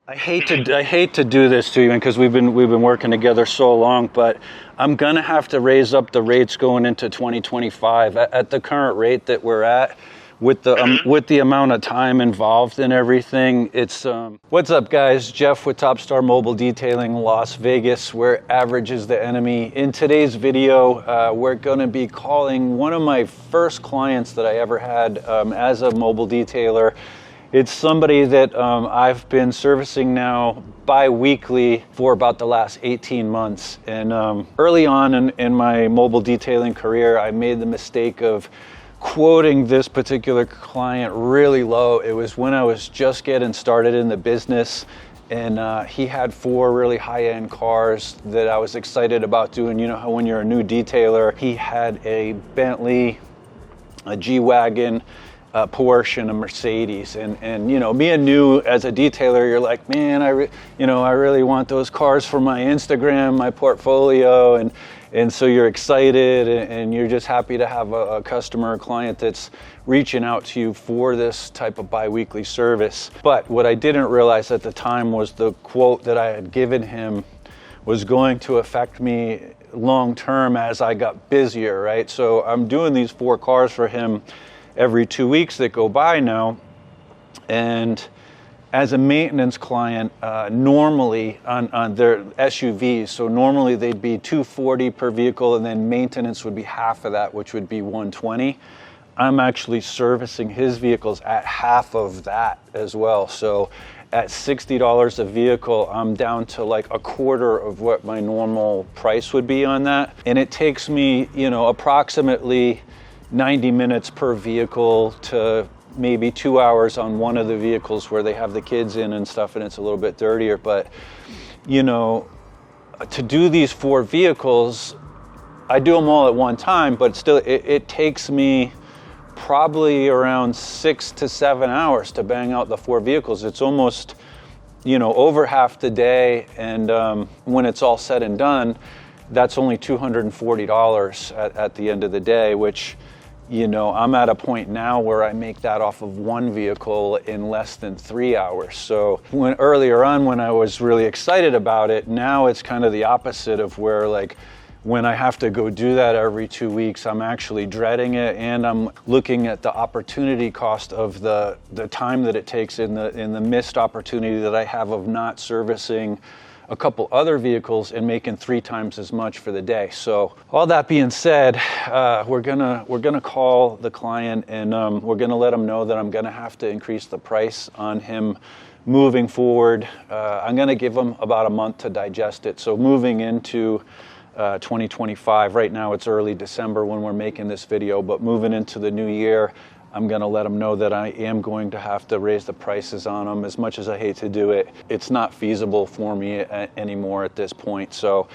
I hate to do this to you, because we've been working together so long, but I'm gonna have to raise up the rates going into 2025 at the current rate that we're at. With the amount of time involved and everything, it's what's up, guys? Jeff with Top Star Mobile Detailing, Las Vegas, where average is the enemy. In today's video, we're going to be calling one of my first clients that I ever had as a mobile detailer. It's somebody that I've been servicing now bi-weekly for about the last 18 months. And early on in my mobile detailing career, I made the mistake of quoting this particular client really low. It was when I was just getting started in the business, and he had 4 really high-end cars that I was excited about doing. You know how when you're a new detailer, he had a Bentley, a G-Wagon, a Porsche, and a Mercedes, and you know, being new as a detailer, you're like, man, I really want those cars for my Instagram, my portfolio, and so you're excited, and you're just happy to have a customer or client that's reaching out to you for this type of bi-weekly service. But what I didn't realize at the time was the quote that I had given him was going to affect me long term as I got busier, right? So I'm doing these 4 cars for him every 2 weeks that go by now, and as a maintenance client, normally on their SUVs, so normally they'd be $240 per vehicle, and then maintenance would be half of that, which would be $120. I'm actually servicing his vehicles at half of that as well. So at $60 a vehicle, I'm down to like a quarter of what my normal price would be on that. And it takes me, you know, approximately 90 minutes per vehicle to maybe 2 hours on one of the vehicles where they have the kids in and stuff, and it's a little bit dirtier. But you know, to do these 4 vehicles, I do them all at one time, but still it takes me probably around 6 to 7 hours to bang out the 4 vehicles. It's almost, you know, over half the day, and when it's all said and done, that's only $240 at the end of the day, which, you know, I'm at a point now where I make that off of 1 vehicle in less than 3 hours. So earlier on when I was really excited about it, now it's kind of the opposite of where, like, when I have to go do that every 2 weeks, I'm actually dreading it, and I'm looking at the opportunity cost of the time that it takes in the missed opportunity that I have of not servicing a couple other vehicles and making 3 times as much for the day. So all that being said, we're gonna call the client, and we're gonna let him know that I'm gonna have to increase the price on him moving forward. I'm gonna give him about a month to digest it. So moving into 2025, right now it's early December when we're making this video, but moving into the new year, I'm going to let them know that I am going to have to raise the prices on them. As much as I hate to do it, it's not feasible for me anymore at this point. So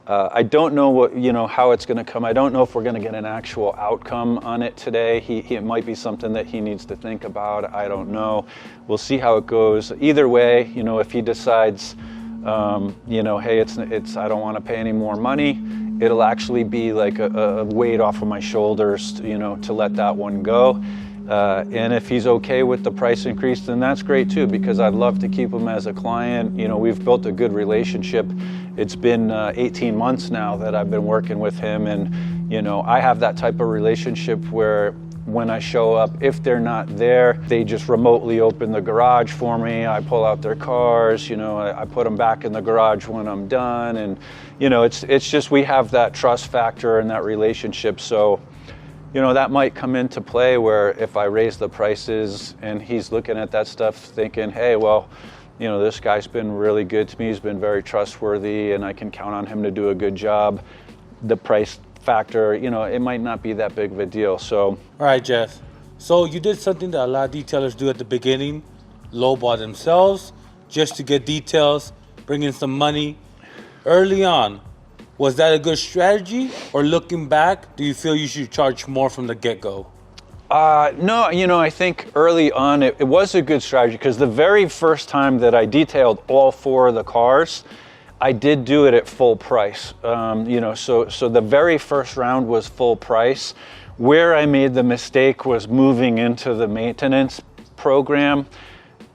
I don't know how it's going to come. I don't know if we're going to get an actual outcome on it today. It might be something that he needs to think about. I don't know. We'll see how it goes. Either way, you know, if he decides, hey, it's I don't want to pay any more money, it'll actually be like a weight off of my shoulders, you know, to let that one go. And if he's okay with the price increase, then that's great too, because I'd love to keep him as a client. You know, we've built a good relationship. It's been 18 months now that I've been working with him, and you know, I have that type of relationship where when I show up, if they're not there, they just remotely open the garage for me. I pull out their cars, you know, I put them back in the garage when I'm done, and you know, it's just we have that trust factor and that relationship. So you know, that might come into play where if I raise the prices and he's looking at that stuff thinking, hey, well, you know, this guy's been really good to me, he's been very trustworthy, and I can count on him to do a good job, the price factor, you know, it might not be that big of a deal. So all right, Jeff, so you did something that a lot of detailers do at the beginning, lowball themselves just to get details, bring in some money early on. Was that a good strategy, or looking back, do you feel you should charge more from the get-go? No, you know, I think early on it was a good strategy, because the very first time that I detailed all 4 of the cars, I did do it at full price. You know, so the very first round was full price. Where I made the mistake was moving into the maintenance program.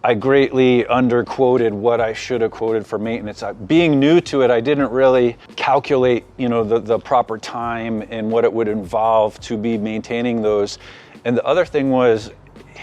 I greatly underquoted what I should have quoted for maintenance. Being new to it, I didn't really calculate, the proper time and what it would involve to be maintaining those. And the other thing was,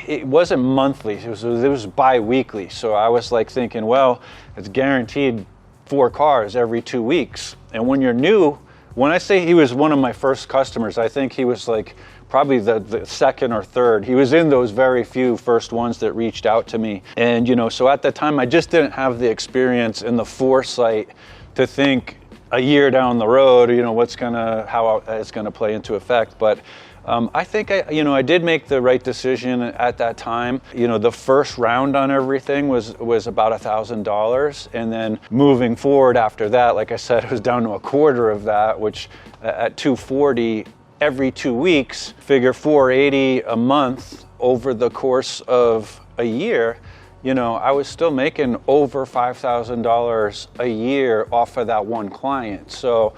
it wasn't monthly, it was bi-weekly. So I was like thinking, well, it's guaranteed 4 cars every 2 weeks. And when you're new, when I say he was one of my first customers, I think he was like probably the second or third. He was in those very few first ones that reached out to me. And, so at the time, I just didn't have the experience and the foresight to think a year down the road, how it's gonna play into effect. But I think I did make the right decision at that time. The first round on everything was about $1,000, and then moving forward after that, like I said, it was down to a quarter of that, which at $240 every 2 weeks, figure $480 a month over the course of a year. I was still making over $5,000 a year off of that one client. So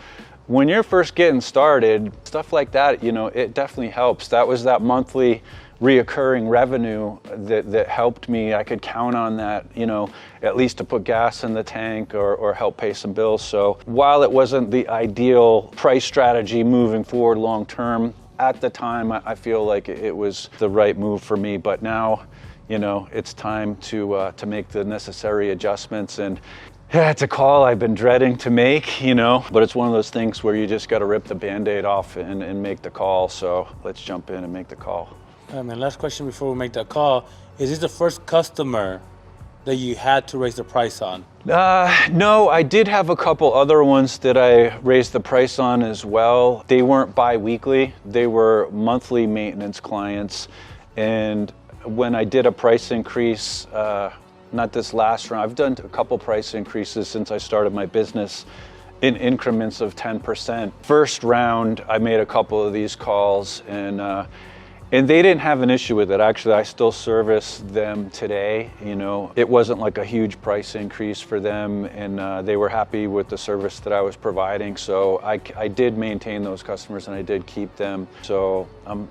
when you're first getting started, stuff like that, it definitely helps. That was that monthly reoccurring revenue that helped me. I could count on that, at least to put gas in the tank or help pay some bills. So while it wasn't the ideal price strategy moving forward long term, at the time, I feel like it was the right move for me. But now, it's time to make the necessary adjustments. And yeah, it's a call I've been dreading to make, but it's one of those things where you just got to rip the Band-Aid off and make the call. So let's jump in and make the call. All right, man, last question before we make that call. Is this the first customer that you had to raise the price on? No, I did have a couple other ones that I raised the price on as well. They weren't bi-weekly. They were monthly maintenance clients. And when I did a price increase, not this last round, I've done a couple price increases since I started my business in increments of 10%. First round, I made a couple of these calls, and they didn't have an issue with it. Actually, I still service them today. It wasn't like a huge price increase for them, and they were happy with the service that I was providing. So I did maintain those customers, and I did keep them. So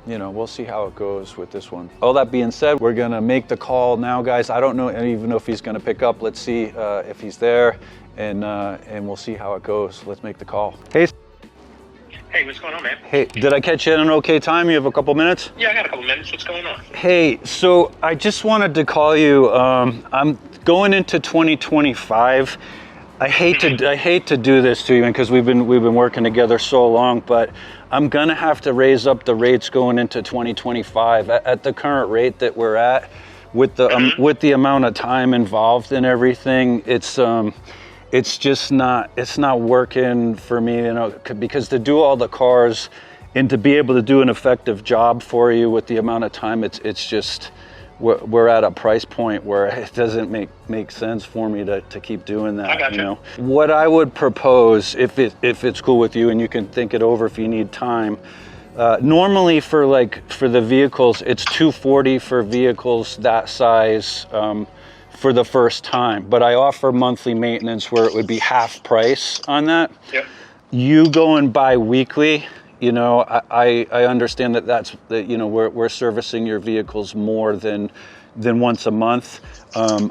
we'll see how it goes with this one. All that being said, we're gonna make the call now, guys. I don't even know if he's gonna pick up. Let's see if he's there, and we'll see how it goes. Let's make the call. Hey, what's going on, man? Hey, did I catch you at an okay time? You have a couple minutes? Yeah, I got a couple minutes. What's going on? Hey, so I just wanted to call you. I'm going into 2025. I hate to do this to you because we've been working together so long, but I'm gonna have to raise up the rates going into 2025 at the current rate that we're at, with the amount of time involved and everything. It's just not working for me, because to do all the cars and to be able to do an effective job for you with the amount of time, it's just, we're at a price point where it doesn't make sense for me to keep doing that. I got you. What I would propose, if it's cool with you and you can think it over if you need time, normally for the vehicles, it's $240 for vehicles that size, for the first time, but I offer monthly maintenance where it would be half price on that. Yep. You going bi-weekly, I understand that's we're servicing your vehicles more than once a month.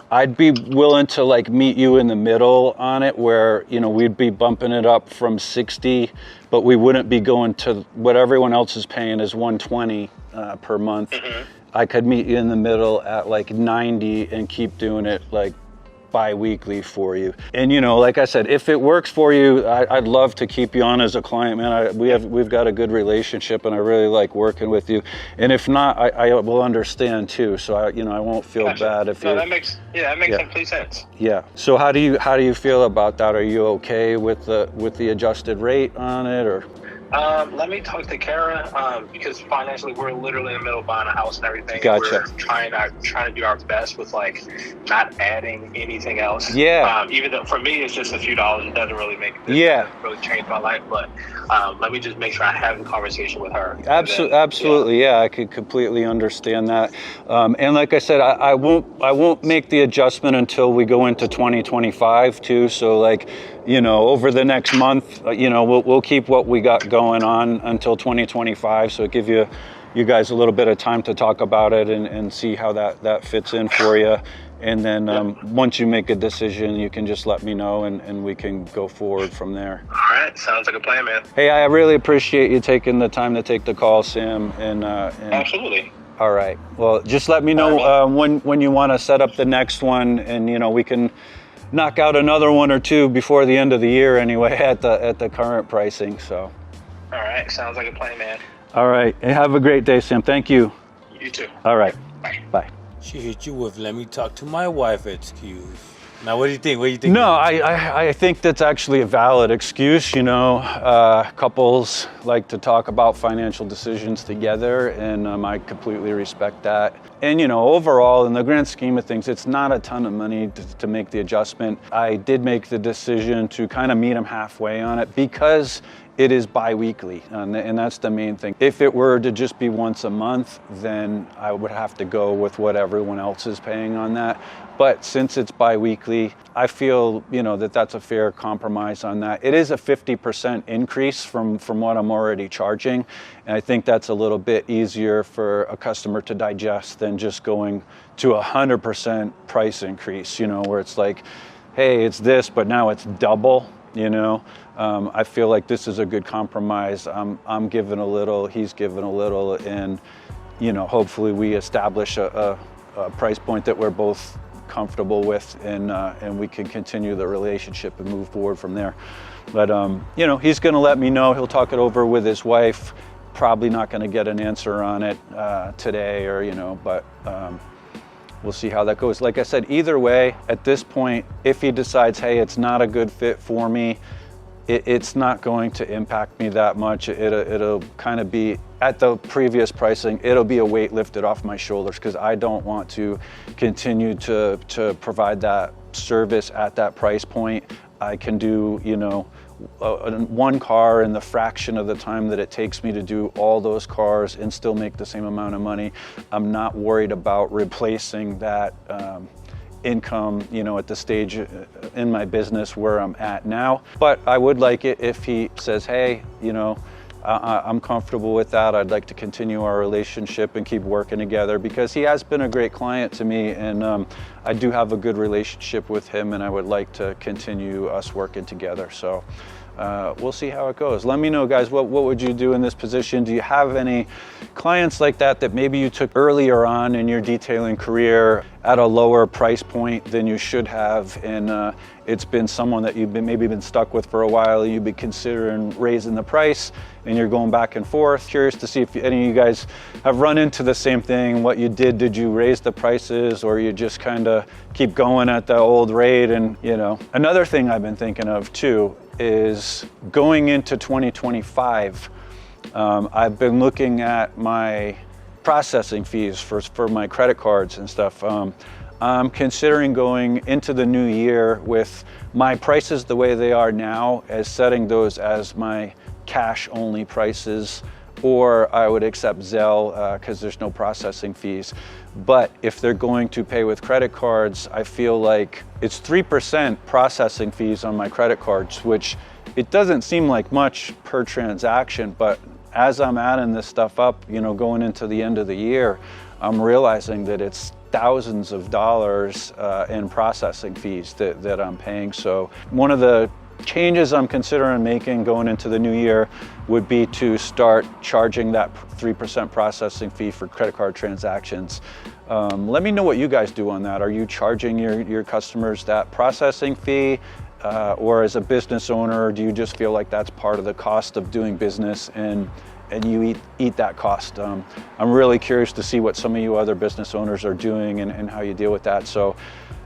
I'd be willing to meet you in the middle on it, where we'd be bumping it up from 60, but we wouldn't be going to what everyone else is paying is 120 per month. Mm-hmm. I could meet you in the middle at 90 and keep doing it bi-weekly for you. And like I said, if it works for you, I'd love to keep you on as a client, man. We've got a good relationship, and I really like working with you. And if not, I will understand too. So I won't feel bad if you. That makes complete sense. Yeah. So how do you feel about that? Are you okay with the adjusted rate on it, or? Let me talk to Kara, because financially we're literally in the middle of buying a house and everything. Gotcha. We're trying to do our best with not adding anything else. Yeah. Even though for me it's just a few dollars, it doesn't really really change my life. But let me just make sure I have the conversation with her. Absolutely. Yeah, I could completely understand that. And like I said, I won't make the adjustment until we go into 2025 too. So over the next month, we'll keep what we got going on until 2025. So give you guys a little bit of time to talk about it and see how that fits in for you. And then once you make a decision, you can just let me know, and we can go forward from there. All right, sounds like a plan, man. Hey, I really appreciate you taking the time to take the call, Sam. And Absolutely. all right. Well, just let me know when you want to set up the next one, and we can knock out another one or two before the end of the year anyway at the current pricing. So. All right, sounds like a plan, man. All right. Hey, have a great day, Sam. Thank you. You too. All right. Bye. Bye. She hit you with "Let me talk to my wife" excuse. Now, what do you think? What do you think? No, I think that's actually a valid excuse. Couples like to talk about financial decisions together, and I completely respect that. And overall, in the grand scheme of things, it's not a ton of money to make the adjustment. I did make the decision to kind of meet them halfway on it because it is bi-weekly, and that's the main thing. If it were to just be once a month, then I would have to go with what everyone else is paying on that. But since it's bi-weekly, I feel that's a fair compromise on that. It is a 50% increase from what I'm already charging, and I think that's a little bit easier for a customer to digest than just going to 100% price increase, where it's like, hey, it's this, but now it's double. I feel like this is a good compromise. I'm giving a little, he's giving a little, and hopefully we establish a price point that we're both comfortable with, and we can continue the relationship and move forward from there. But he's going to let me know. He'll talk it over with his wife. Probably not going to get an answer on it today, but we'll see how that goes. Like I said, either way, at this point, if he decides, hey, it's not a good fit for me, it's not going to impact me that much. It'll kind of be at the previous pricing. It'll be a weight lifted off my shoulders because I don't want to continue to provide that service at that price point. I can do, one car in the fraction of the time that it takes me to do all those cars and still make the same amount of money. I'm not worried about replacing that income, at the stage in my business where I'm at now. But I would like it if he says, hey, I'm comfortable with that. I'd like to continue our relationship and keep working together because he has been a great client to me, and I do have a good relationship with him, and I would like to continue us working together. So we'll see how it goes. Let me know, guys, what would you do in this position? Do you have any clients like that maybe you took earlier on in your detailing career at a lower price point than you should have, and it's been someone that you've maybe been stuck with for a while, you've been considering raising the price, and you're going back and forth? Curious to see if any of you guys have run into the same thing. What you did you raise the prices, or you just kind of keep going at the old rate? And another thing I've been thinking of too is going into 2025. I've been looking at my processing fees for my credit cards and stuff. I'm considering going into the new year with my prices the way they are now, as setting those as my cash only prices, or I would accept Zelle because there's no processing fees. But if they're going to pay with credit cards, I feel like it's 3% processing fees on my credit cards, which it doesn't seem like much per transaction, but as I'm adding this stuff up, going into the end of the year, I'm realizing that it's thousands of dollars in processing fees that I'm paying. So one of the changes I'm considering making going into the new year would be to start charging that 3% processing fee for credit card transactions. Let me know what you guys do on that. Are you charging your customers that processing fee? Or as a business owner, do you just feel like that's part of the cost of doing business, and you eat that cost? I'm really curious to see what some of you other business owners are doing and how you deal with that. So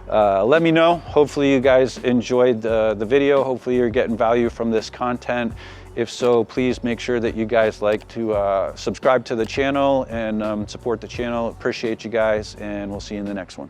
let me know. Hopefully you guys enjoyed the video. Hopefully you're getting value from this content. If so, please make sure that you guys like to subscribe to the channel and support the channel. Appreciate you guys, and we'll see you in the next one.